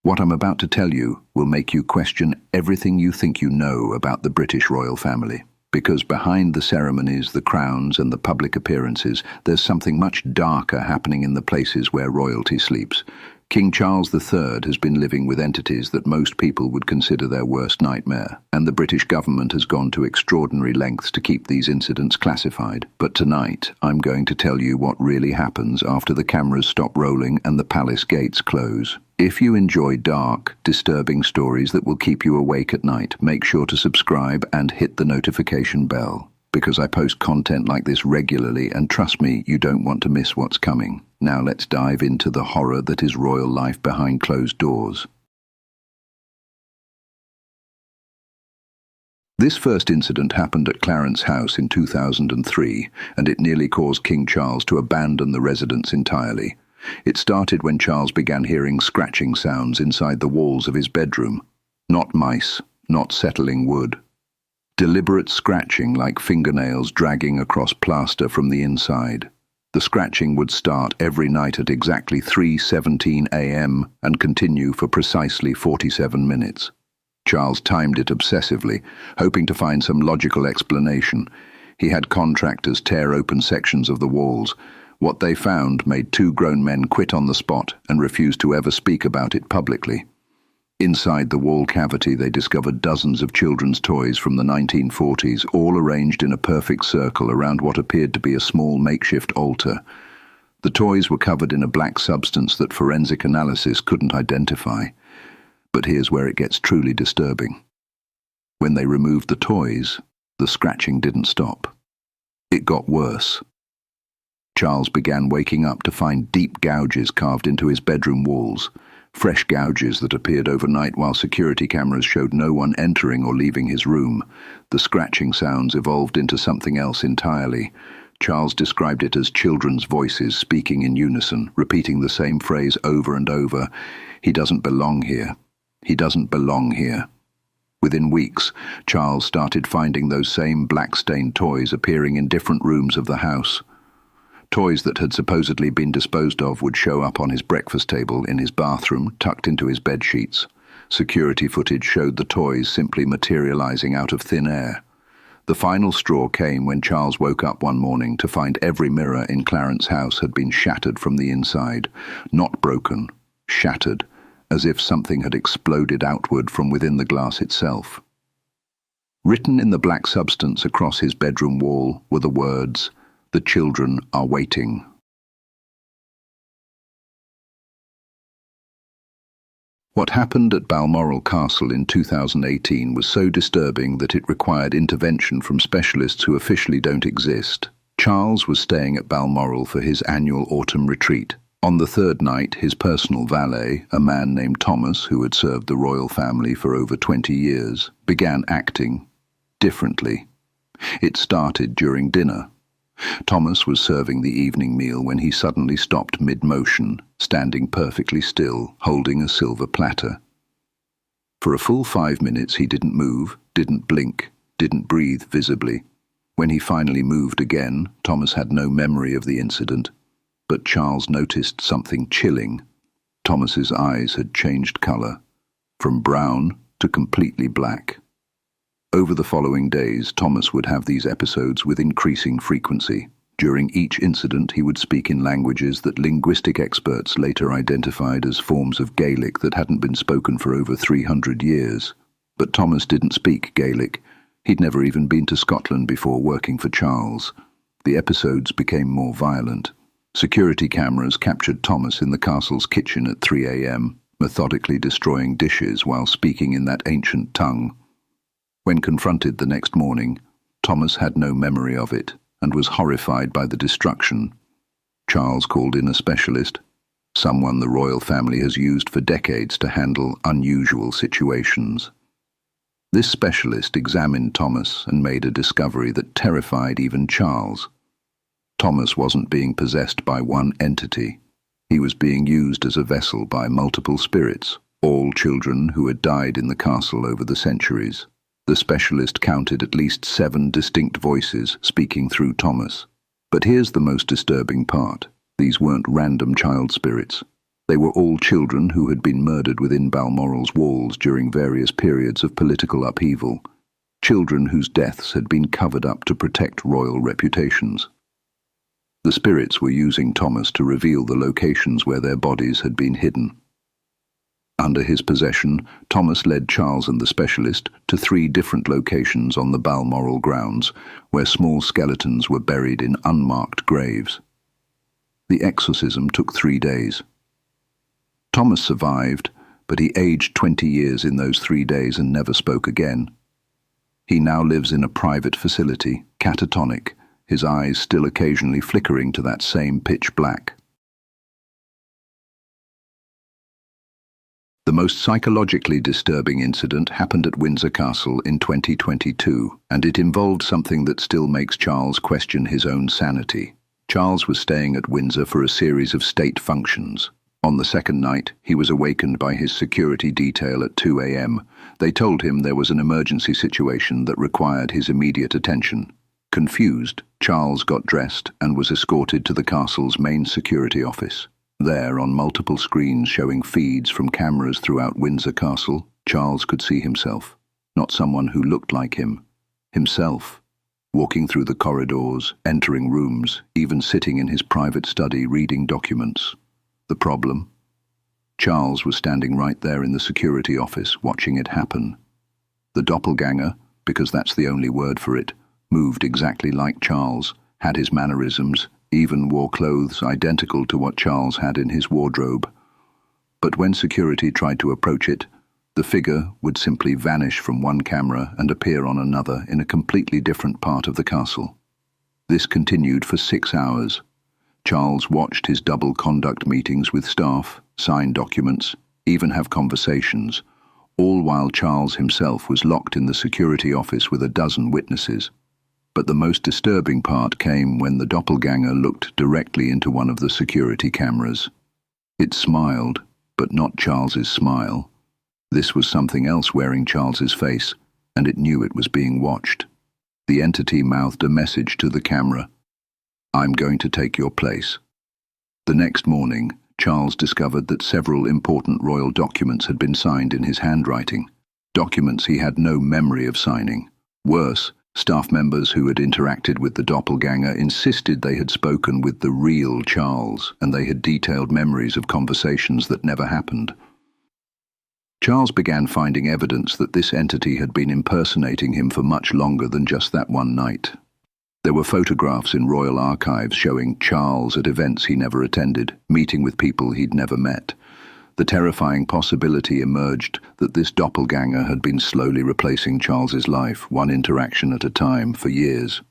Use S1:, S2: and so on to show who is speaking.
S1: What I'm about to tell you will make you question everything you think you know about the British royal family. Because behind the ceremonies, the crowns, and the public appearances, there's something much darker happening in the places where royalty sleeps. King Charles III has been living with entities that most people would consider their worst nightmare, and the British government has gone to extraordinary lengths to keep these incidents classified. But tonight, I'm going to tell you what really happens after the cameras stop rolling and the palace gates close. If you enjoy dark, disturbing stories that will keep you awake at night, make sure to subscribe and hit the notification bell, because I post content like this regularly, and trust me, you don't want to miss what's coming. Now let's dive into the horror that is royal life behind closed doors. This first incident happened at Clarence House in 2003, and it nearly caused King Charles to abandon the residence entirely. It started when Charles began hearing scratching sounds inside the walls of his bedroom. Not mice, not settling wood. Deliberate scratching like fingernails dragging across plaster from the inside. The scratching would start every night at exactly 3:17 a.m. and continue for precisely 47 minutes. Charles timed it obsessively, hoping to find some logical explanation. He had contractors tear open sections of the walls. What they found made two grown men quit on the spot and refused to ever speak about it publicly. Inside the wall cavity, they discovered dozens of children's toys from the 1940s, all arranged in a perfect circle around what appeared to be a small makeshift altar. The toys were covered in a black substance that forensic analysis couldn't identify. But here's where it gets truly disturbing. When they removed the toys, the scratching didn't stop. It got worse. Charles began waking up to find deep gouges carved into his bedroom walls. Fresh gouges that appeared overnight while security cameras showed no one entering or leaving his room. The scratching sounds evolved into something else entirely. Charles described it as children's voices speaking in unison, repeating the same phrase over and over. "He doesn't belong here. He doesn't belong here." Within weeks, Charles started finding those same black-stained toys appearing in different rooms of the house. Toys that had supposedly been disposed of would show up on his breakfast table, in his bathroom, tucked into his bed sheets. Security footage showed the toys simply materializing out of thin air. The final straw came when Charles woke up one morning to find every mirror in Clarence House had been shattered from the inside. Not broken, shattered, as if something had exploded outward from within the glass itself. Written in the black substance across his bedroom wall were the words, "The children are waiting." What happened at Balmoral Castle in 2018 was so disturbing that it required intervention from specialists who officially don't exist. Charles was staying at Balmoral for his annual autumn retreat. On the third night, his personal valet, a man named Thomas, who had served the royal family for over 20 years, began acting differently. It started during dinner. Thomas was serving the evening meal when he suddenly stopped mid-motion, standing perfectly still, holding a silver platter. For a full 5 minutes he didn't move, didn't blink, didn't breathe visibly. When he finally moved again, Thomas had no memory of the incident. But Charles noticed something chilling. Thomas's eyes had changed color, from brown to completely black. Over the following days, Thomas would have these episodes with increasing frequency. During each incident, he would speak in languages that linguistic experts later identified as forms of Gaelic that hadn't been spoken for over 300 years. But Thomas didn't speak Gaelic. He'd never even been to Scotland before working for Charles. The episodes became more violent. Security cameras captured Thomas in the castle's kitchen at 3 a.m., methodically destroying dishes while speaking in that ancient tongue. When confronted the next morning, Thomas had no memory of it and was horrified by the destruction. Charles called in a specialist, someone the royal family has used for decades to handle unusual situations. This specialist examined Thomas and made a discovery that terrified even Charles. Thomas wasn't being possessed by one entity. He was being used as a vessel by multiple spirits, all children who had died in the castle over the centuries. The specialist counted at least 7 distinct voices speaking through Thomas. But here's the most disturbing part. These weren't random child spirits. They were all children who had been murdered within Balmoral's walls during various periods of political upheaval, children whose deaths had been covered up to protect royal reputations. The spirits were using Thomas to reveal the locations where their bodies had been hidden. Under his possession, Thomas led Charles and the specialist to 3 different locations on the Balmoral grounds, where small skeletons were buried in unmarked graves. The exorcism took 3 days. Thomas survived, but he aged 20 years in those 3 days and never spoke again. He now lives in a private facility, catatonic, his eyes still occasionally flickering to that same pitch black. The most psychologically disturbing incident happened at Windsor Castle in 2022, and it involved something that still makes Charles question his own sanity. Charles was staying at Windsor for a series of state functions. On the second night, he was awakened by his security detail at 2 a.m. They told him there was an emergency situation that required his immediate attention. Confused, Charles got dressed and was escorted to the castle's main security office. There, on multiple screens showing feeds from cameras throughout Windsor Castle, Charles could see himself, not someone who looked like him, himself, walking through the corridors, entering rooms, even sitting in his private study reading documents. The problem? Charles was standing right there in the security office, watching it happen. The doppelganger, because that's the only word for it, moved exactly like Charles, had his mannerisms, even wore clothes identical to what Charles had in his wardrobe. But when security tried to approach it, the figure would simply vanish from one camera and appear on another in a completely different part of the castle. This continued for 6 hours. Charles watched his double conduct meetings with staff, sign documents, even have conversations, all while Charles himself was locked in the security office with a dozen witnesses. But the most disturbing part came when the doppelganger looked directly into one of the security cameras. It smiled, but not Charles's smile. This was something else wearing Charles's face, and it knew it was being watched. The entity mouthed a message to the camera. "I'm going to take your place." The next morning, Charles discovered that several important royal documents had been signed in his handwriting, documents he had no memory of signing. Worse, staff members who had interacted with the doppelganger insisted they had spoken with the real Charles, and they had detailed memories of conversations that never happened. Charles began finding evidence that this entity had been impersonating him for much longer than just that one night. There were photographs in royal archives showing Charles at events he never attended, meeting with people he'd never met. The terrifying possibility emerged that this doppelganger had been slowly replacing Charles's life, one interaction at a time, for years.